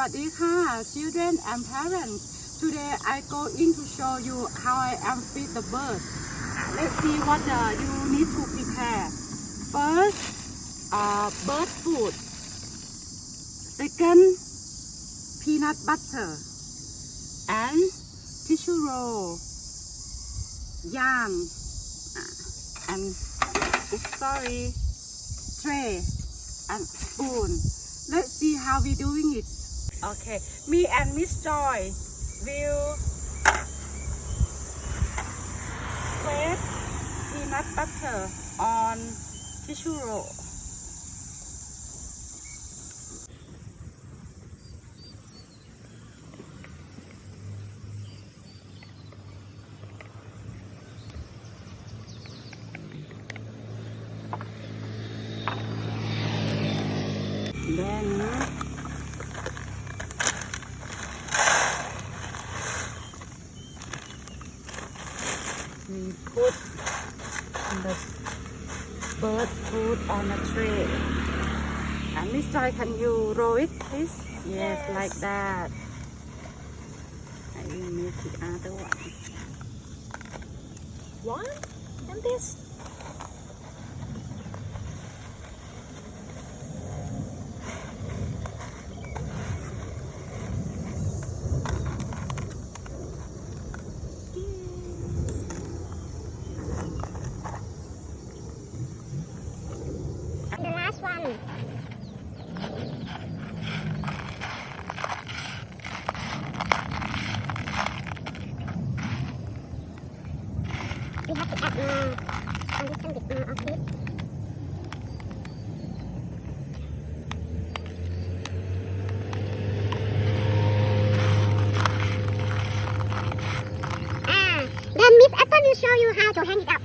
วัสดีค่ะ children and parents. Today I going to show you how I am feed the bird. Let's see what you need to prepare. First, bird food. Second, peanut butter and tissue roll, yarn, and tray and spoon. Let's see how we doing it. Okay, me and Miss Joy will spread peanut butter on tissue roll. Then we put the bird food on a tray. And Miss Joy, can you roll it, please? Yes, like that. I will make the other one. One and this. The last one. We have to add a little bit more of this. Then Miss Apple will show you how to hang it up.